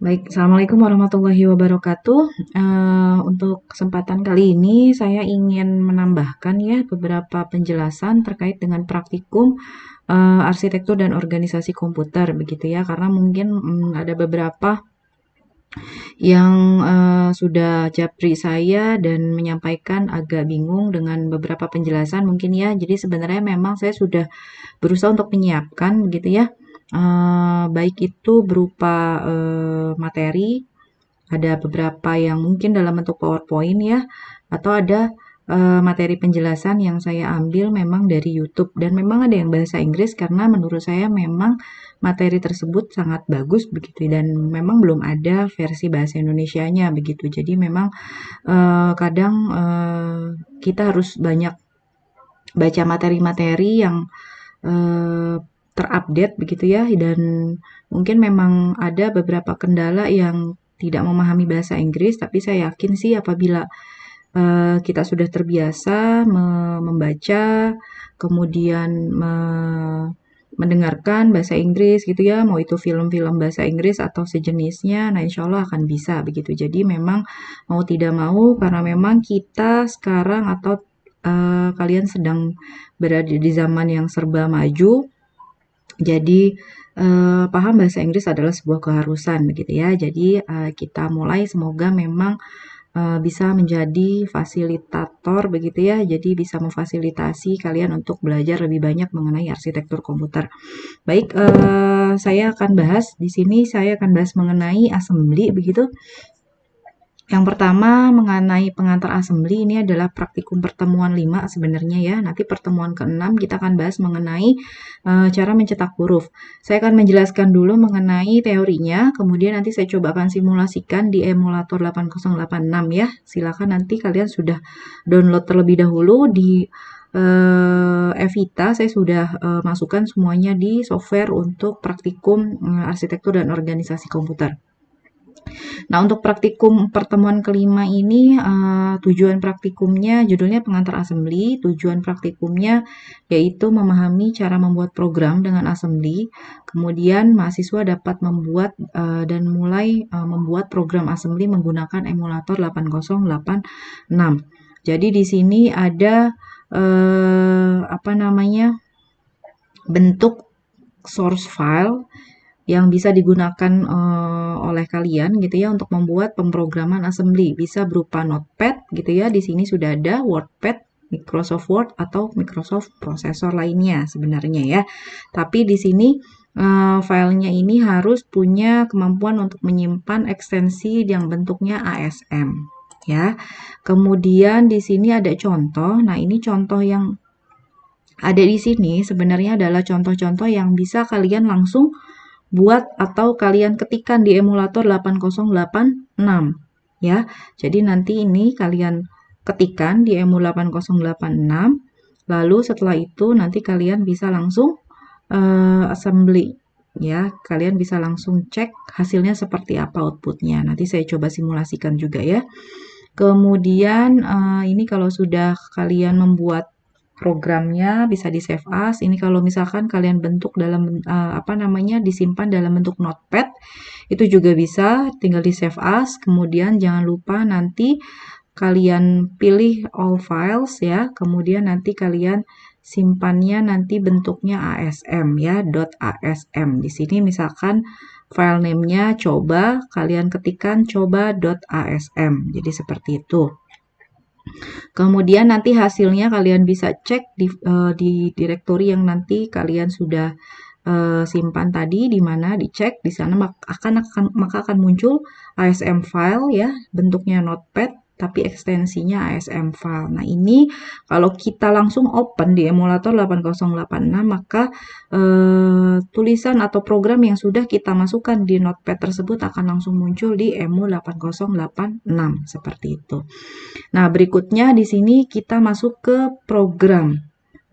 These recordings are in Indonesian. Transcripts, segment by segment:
Baik, Assalamualaikum warahmatullahi wabarakatuh. Untuk kesempatan kali ini saya ingin menambahkan ya beberapa penjelasan terkait dengan praktikum arsitektur dan organisasi komputer begitu ya, karena mungkin ada beberapa yang sudah japri saya dan menyampaikan agak bingung dengan beberapa penjelasan mungkin ya. Jadi sebenarnya memang saya sudah berusaha untuk menyiapkan begitu ya, baik itu berupa materi, ada beberapa yang mungkin dalam bentuk PowerPoint ya, atau ada materi penjelasan yang saya ambil memang dari YouTube dan memang ada yang bahasa Inggris karena menurut saya memang materi tersebut sangat bagus begitu dan memang belum ada versi bahasa Indonesianya begitu. Jadi memang kadang kita harus banyak baca materi-materi yang terupdate begitu ya, dan mungkin memang ada beberapa kendala yang tidak memahami bahasa Inggris, tapi saya yakin sih apabila kita sudah terbiasa membaca, kemudian mendengarkan bahasa Inggris gitu ya, mau itu film-film bahasa Inggris atau sejenisnya, nah insya Allah akan bisa begitu. Jadi memang mau tidak mau, karena memang kita sekarang atau kalian sedang berada di zaman yang serba maju, jadi paham bahasa Inggris adalah sebuah keharusan begitu ya. Jadi kita mulai semoga memang bisa menjadi fasilitator begitu ya. Jadi bisa memfasilitasi kalian untuk belajar lebih banyak mengenai arsitektur komputer. Baik, saya akan bahas di sini saya akan bahas mengenai assembly begitu. Yang pertama mengenai pengantar assembly ini adalah praktikum pertemuan 5 sebenarnya ya. Nanti pertemuan ke-6 kita akan bahas mengenai cara mencetak huruf. Saya akan menjelaskan dulu mengenai teorinya, kemudian nanti saya coba akan simulasikan di emulator 8086 ya. Silakan nanti kalian sudah download terlebih dahulu di Evita. Saya sudah masukkan semuanya di software untuk praktikum arsitektur dan organisasi komputer. Nah, untuk praktikum pertemuan kelima ini, tujuan praktikumnya judulnya pengantar assembly. Tujuan praktikumnya yaitu memahami cara membuat program dengan assembly. Kemudian mahasiswa dapat membuat dan mulai membuat program assembly menggunakan emulator 8086. Jadi di sini ada apa namanya, bentuk source file yang bisa digunakan oleh kalian gitu ya untuk membuat pemrograman assembly. Bisa berupa Notepad gitu ya. Di sini sudah ada WordPad, Microsoft Word atau Microsoft Processor lainnya sebenarnya ya. Tapi di sini filenya ini harus punya kemampuan untuk menyimpan ekstensi yang bentuknya ASM ya. Kemudian di sini ada contoh. Nah, ini contoh yang ada di sini sebenarnya adalah contoh-contoh yang bisa kalian langsung buat atau kalian ketikkan di emulator 8086 ya. Jadi nanti ini kalian ketikkan di emu 8086, lalu setelah itu nanti kalian bisa langsung assembly ya. Kalian bisa langsung cek hasilnya seperti apa outputnya. Nanti saya coba simulasikan juga ya. Kemudian ini kalau sudah kalian membuat programnya bisa di save as. Ini kalau misalkan kalian bentuk dalam disimpan dalam bentuk notepad, itu juga bisa, tinggal di save as. Kemudian jangan lupa nanti kalian pilih all files ya. Kemudian nanti kalian simpannya nanti bentuknya ASM ya, .asm. Di sini misalkan file name-nya coba, kalian ketikkan coba.asm. Jadi seperti itu. Kemudian nanti hasilnya kalian bisa cek di direktori yang nanti kalian sudah simpan tadi, di mana dicek di sana maka akan muncul ASM file ya, bentuknya notepad tapi ekstensinya ASM file. Nah, ini kalau kita langsung open di emulator 8086 maka tulisan atau program yang sudah kita masukkan di notepad tersebut akan langsung muncul di emu 8086 seperti itu. Nah, berikutnya di sini kita masuk ke program.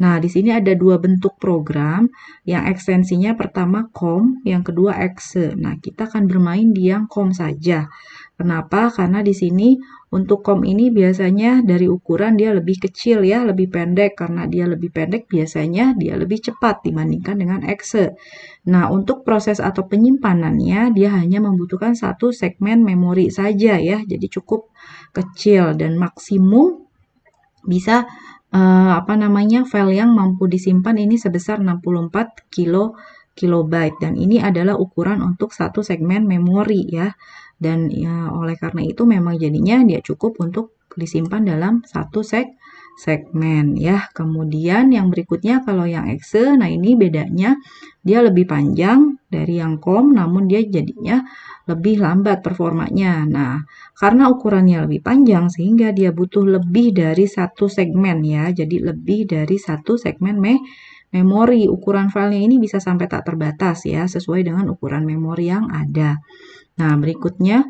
Nah, di sini ada dua bentuk program, yang ekstensinya pertama COM, yang kedua exe. Nah, kita akan bermain di yang COM saja. Kenapa? Karena di sini untuk COM ini biasanya dari ukuran dia lebih kecil ya, lebih pendek. Karena dia lebih pendek, biasanya dia lebih cepat dibandingkan dengan exe. Nah, untuk proses atau penyimpanannya, dia hanya membutuhkan satu segmen memori saja ya, jadi cukup kecil dan maksimum bisa file yang mampu disimpan ini sebesar 64 kilobyte dan ini adalah ukuran untuk satu segmen memori ya. Dan ya, oleh karena itu memang jadinya dia cukup untuk disimpan dalam satu segmen ya. Kemudian yang berikutnya kalau yang exe, nah ini bedanya dia lebih panjang dari yang COM namun dia jadinya lebih lambat performanya. Nah, karena ukurannya lebih panjang sehingga dia butuh lebih dari satu segmen ya. Jadi lebih dari satu segmen memori. Ukuran filenya ini bisa sampai tak terbatas ya, sesuai dengan ukuran memori yang ada. Nah, berikutnya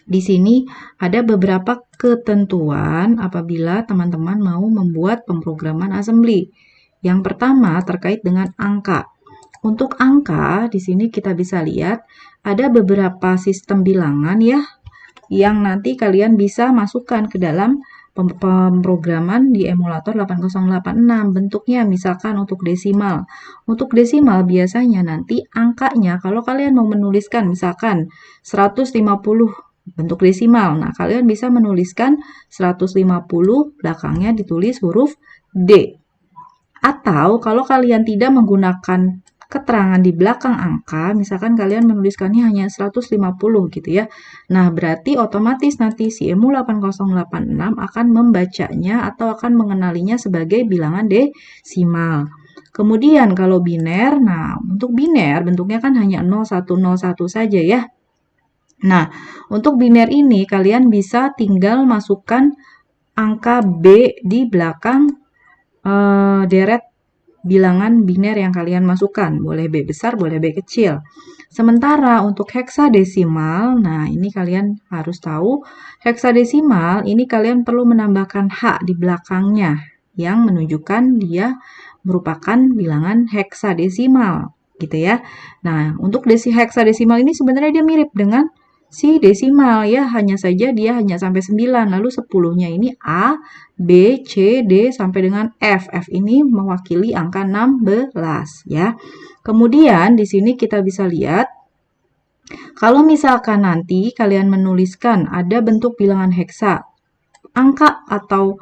di sini ada beberapa ketentuan apabila teman-teman mau membuat pemrograman assembly. Yang pertama terkait dengan angka. Untuk angka, di sini kita bisa lihat ada beberapa sistem bilangan ya, yang nanti kalian bisa masukkan ke dalam pemrograman di emulator 8086. Bentuknya misalkan untuk desimal. Untuk desimal biasanya nanti angkanya kalau kalian mau menuliskan misalkan 150 bentuk desimal. Nah, kalian bisa menuliskan 150 belakangnya ditulis huruf D. Atau kalau kalian tidak menggunakan keterangan di belakang angka, misalkan kalian menuliskannya hanya 150 gitu ya. Nah, berarti otomatis nanti si EMU8086 akan membacanya atau akan mengenalinya sebagai bilangan desimal. Kemudian kalau biner, nah untuk biner bentuknya kan hanya 0101 saja ya. Nah, untuk biner ini kalian bisa tinggal masukkan angka B di belakang deret bilangan biner yang kalian masukkan. Boleh B besar, boleh B kecil. Sementara untuk heksadesimal, nah ini kalian harus tahu, heksadesimal ini kalian perlu menambahkan H di belakangnya yang menunjukkan dia merupakan bilangan heksadesimal gitu ya. Nah, untuk heksadesimal ini sebenarnya dia mirip dengan si desimal ya, hanya saja dia hanya sampai 9, lalu 10-nya ini A, B, C, D sampai dengan F. F ini mewakili angka 16 ya. Kemudian di sini kita bisa lihat kalau misalkan nanti kalian menuliskan ada bentuk bilangan heksa, angka atau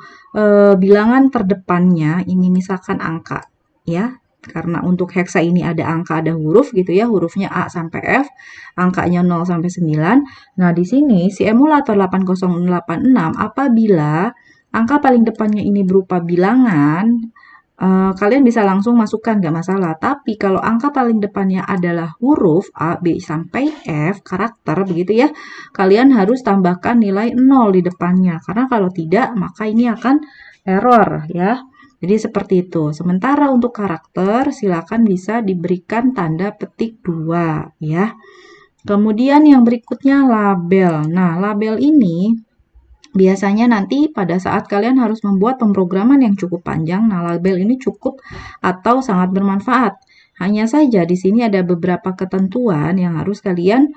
bilangan terdepannya ini misalkan angka ya. Karena untuk heksa ini ada angka, ada huruf gitu ya, hurufnya A sampai F, angkanya 0 sampai 9. Nah, di sini si emulator 8086 apabila angka paling depannya ini berupa bilangan, kalian bisa langsung masukkan, nggak masalah. Tapi kalau angka paling depannya adalah huruf A, B, sampai F, karakter begitu ya, kalian harus tambahkan nilai 0 di depannya. Karena kalau tidak, maka ini akan error ya. Jadi seperti itu. Sementara untuk karakter, silakan bisa diberikan tanda petik 2 ya. Kemudian yang berikutnya label. Nah, label ini biasanya nanti pada saat kalian harus membuat pemrograman yang cukup panjang, nah label ini cukup atau sangat bermanfaat. Hanya saja di sini ada beberapa ketentuan yang harus kalian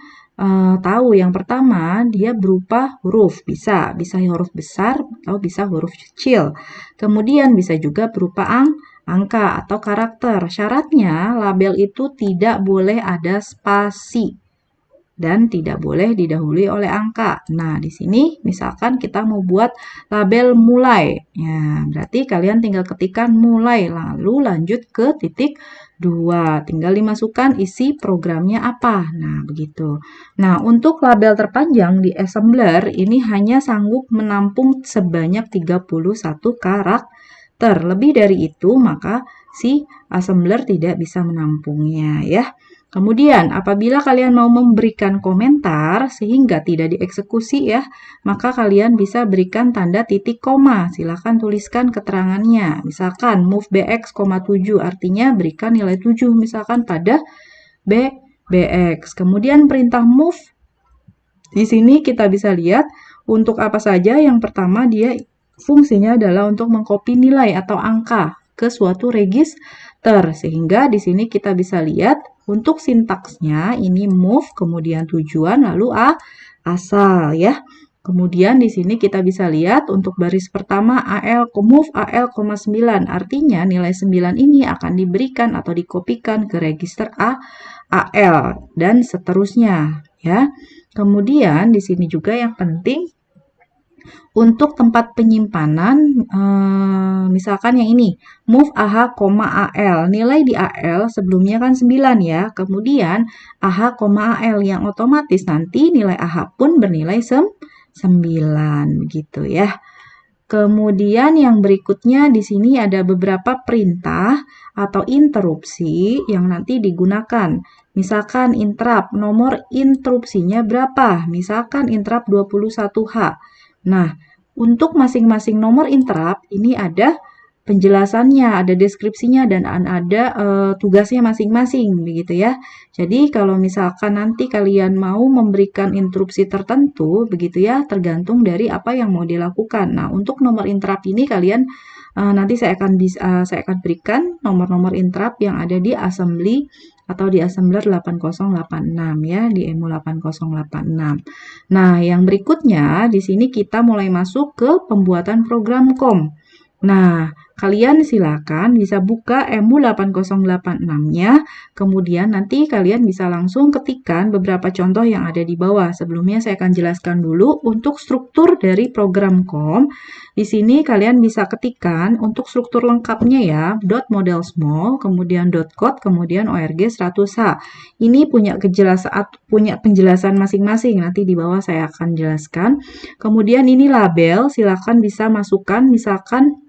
tahu. Yang pertama, dia berupa huruf, bisa huruf besar atau bisa huruf kecil. Kemudian bisa juga berupa angka atau karakter. Syaratnya label itu tidak boleh ada spasi dan tidak boleh didahului oleh angka. Nah, di sini misalkan kita mau buat label mulai. Ya, berarti kalian tinggal ketikkan mulai lalu lanjut ke titik 2. Tinggal dimasukkan isi programnya apa. Nah, begitu. Nah, untuk label terpanjang di assembler ini hanya sanggup menampung sebanyak 31 karakter. Lebih dari itu, maka si assembler tidak bisa menampungnya ya. Kemudian, apabila kalian mau memberikan komentar sehingga tidak dieksekusi ya, maka kalian bisa berikan tanda titik koma. Silahkan tuliskan keterangannya. Misalkan move bx, 7 artinya berikan nilai 7 misalkan pada bx. Kemudian perintah move. Di sini kita bisa lihat untuk apa saja. Yang pertama dia fungsinya adalah untuk mengcopy nilai atau angka ke suatu register. Sehingga di sini kita bisa lihat untuk sintaksnya ini move, kemudian tujuan, lalu asal ya. Kemudian di sini kita bisa lihat untuk baris pertama move AL, 9. Artinya nilai 9 ini akan diberikan atau dikopikan ke register AL dan seterusnya ya. Kemudian di sini juga yang penting untuk tempat penyimpanan, misalkan yang ini, move AH, AL. Nilai di AL sebelumnya kan 9 ya, kemudian AH, AL yang otomatis nanti nilai AH pun bernilai 9 gitu ya. Kemudian yang berikutnya di sini ada beberapa perintah atau interupsi yang nanti digunakan. Misalkan interrupt, nomor interupsinya berapa? Misalkan interrupt 21H. Nah, untuk masing-masing nomor interrupt ini ada penjelasannya, ada deskripsinya, dan ada tugasnya masing-masing, begitu ya. Jadi kalau misalkan nanti kalian mau memberikan interupsi tertentu, begitu ya, tergantung dari apa yang mau dilakukan. Nah, untuk nomor interrupt ini kalian nanti saya akan berikan nomor-nomor interrupt yang ada di assembly atau di assembler 8086 ya, di EMU 8086. Nah, yang berikutnya di sini kita mulai masuk ke pembuatan program COM. Nah, kalian silakan bisa buka EMU 8086-nya, kemudian nanti kalian bisa langsung ketikkan beberapa contoh yang ada di bawah. Sebelumnya saya akan jelaskan dulu untuk struktur dari program COM. Di sini kalian bisa ketikkan untuk struktur lengkapnya ya, .model small, kemudian .code, kemudian ORG 100H. Ini punya penjelasan masing-masing, nanti di bawah saya akan jelaskan. Kemudian ini label, silakan bisa masukkan, misalkan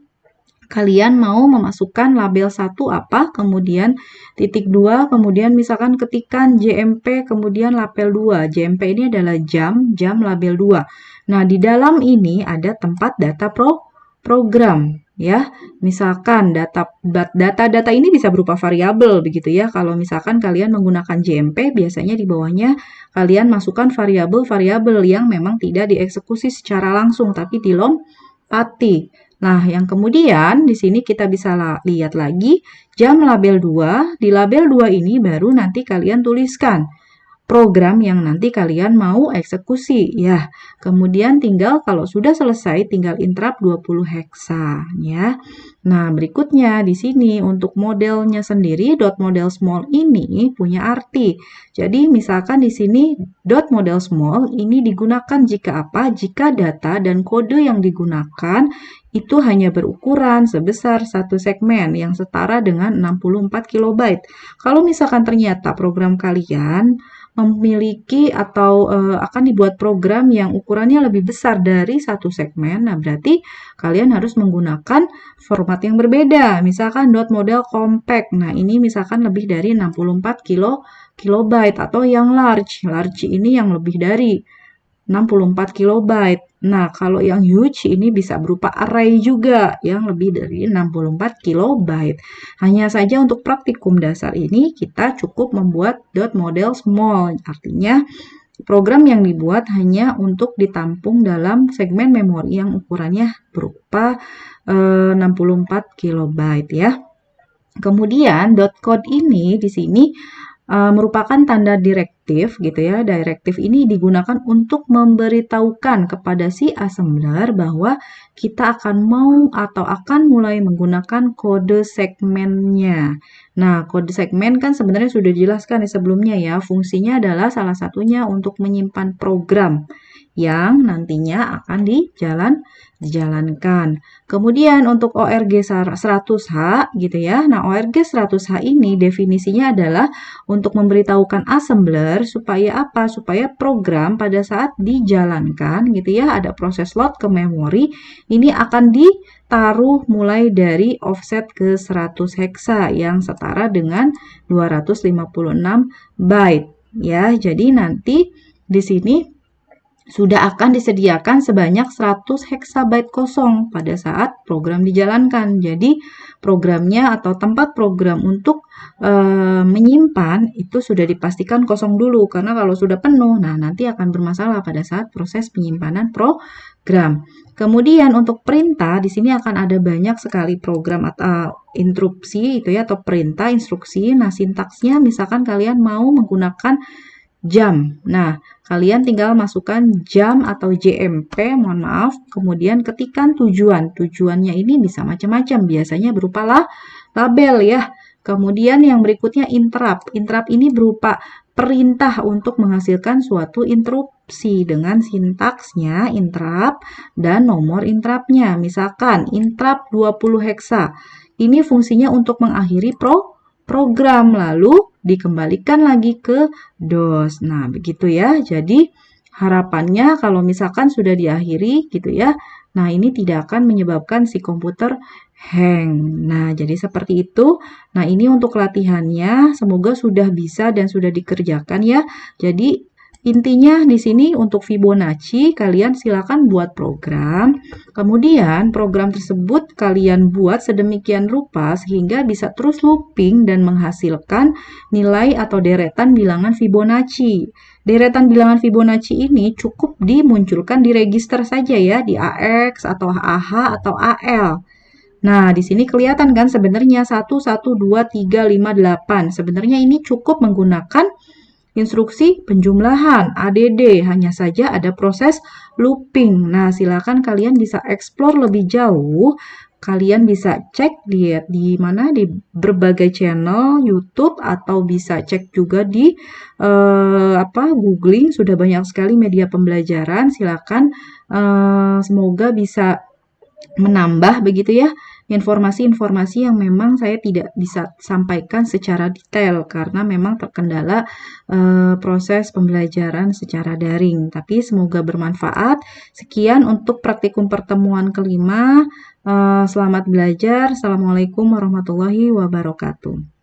kalian mau memasukkan label 1 apa, kemudian titik 2, kemudian misalkan ketikan JMP, kemudian label 2. JMP ini adalah jam label 2. Nah, di dalam ini ada tempat data program ya. Misalkan data ini bisa berupa variabel begitu ya. Kalau misalkan kalian menggunakan JMP, biasanya di bawahnya kalian masukkan variabel-variabel yang memang tidak dieksekusi secara langsung tapi dilompati. Nah, yang kemudian di sini kita bisa lihat lagi jam label 2. Di label 2 ini baru nanti kalian tuliskan program yang nanti kalian mau eksekusi ya. Kemudian tinggal kalau sudah selesai tinggal interrupt 20 heksa ya. Nah, berikutnya di sini untuk modelnya sendiri .model small ini punya arti. Jadi misalkan di sini .model small ini digunakan jika apa? Jika data dan kode yang digunakan itu hanya berukuran sebesar satu segmen yang setara dengan 64 KB. Kalau misalkan ternyata program kalian memiliki atau akan dibuat program yang ukurannya lebih besar dari satu segmen, nah berarti kalian harus menggunakan format yang berbeda. Misalkan .model compact, nah ini misalkan lebih dari 64 KB atau yang large ini yang lebih dari 64 KB. Nah, kalau yang huge ini bisa berupa array juga yang lebih dari 64 KB. Hanya saja untuk praktikum dasar ini kita cukup membuat .model small. Artinya program yang dibuat hanya untuk ditampung dalam segmen memori yang ukurannya berupa 64 KB ya. Kemudian .code ini di sini merupakan tanda direktif gitu ya. Direktif ini digunakan untuk memberitahukan kepada si assembler bahwa kita akan mau atau akan mulai menggunakan kode segmennya. Nah, kode segmen kan sebenarnya sudah dijelaskan di sebelumnya ya. Fungsinya adalah salah satunya untuk menyimpan program yang nantinya akan dijalankan. Kemudian untuk ORG 100H gitu ya. Nah, ORG 100H ini definisinya adalah untuk memberitahukan assembler supaya apa? Supaya program pada saat dijalankan gitu ya, ada proses load ke memori, ini akan ditaruh mulai dari offset ke 100 heksa yang setara dengan 256 byte ya. Jadi nanti di sini sudah akan disediakan sebanyak 100 heksabyte kosong pada saat program dijalankan. Jadi programnya atau tempat program untuk menyimpan itu sudah dipastikan kosong dulu, karena kalau sudah penuh, nah nanti akan bermasalah pada saat proses penyimpanan program. Kemudian untuk perintah di sini akan ada banyak sekali program atau interupsi itu ya, atau perintah instruksi. Nah, sintaksnya misalkan kalian mau menggunakan jam. Nah, kalian tinggal masukkan jam atau JMP, mohon maaf, kemudian ketikkan tujuan. Tujuannya ini bisa macam-macam, biasanya berupa label ya. Kemudian yang berikutnya interrupt. Interrupt ini berupa perintah untuk menghasilkan suatu interupsi dengan sintaksnya interrupt dan nomor interruptnya. Misalkan interrupt 20 heksa. Ini fungsinya untuk mengakhiri program, lalu dikembalikan lagi ke DOS. Nah, begitu ya. Jadi, harapannya kalau misalkan sudah diakhiri gitu ya, nah ini tidak akan menyebabkan si komputer hang. Nah, jadi seperti itu. Nah, ini untuk latihannya. Semoga sudah bisa dan sudah dikerjakan ya. Jadi, intinya di sini untuk Fibonacci, kalian silakan buat program. Kemudian, program tersebut kalian buat sedemikian rupa sehingga bisa terus looping dan menghasilkan nilai atau deretan bilangan Fibonacci. Deretan bilangan Fibonacci ini cukup dimunculkan di register saja ya, di AX atau AH atau AL. Nah, di sini kelihatan kan sebenarnya 1, 1, 2, 3, 5, 8. Sebenarnya ini cukup menggunakan instruksi penjumlahan, ADD, hanya saja ada proses looping. Nah, silakan kalian bisa explore lebih jauh. Kalian bisa cek di mana di berbagai channel YouTube atau bisa cek juga di googling, sudah banyak sekali media pembelajaran. Silakan semoga bisa menambah begitu ya informasi-informasi yang memang saya tidak bisa sampaikan secara detail karena memang terkendala proses pembelajaran secara daring. Tapi semoga bermanfaat. Sekian untuk praktikum pertemuan kelima. Selamat belajar. Assalamualaikum warahmatullahi wabarakatuh.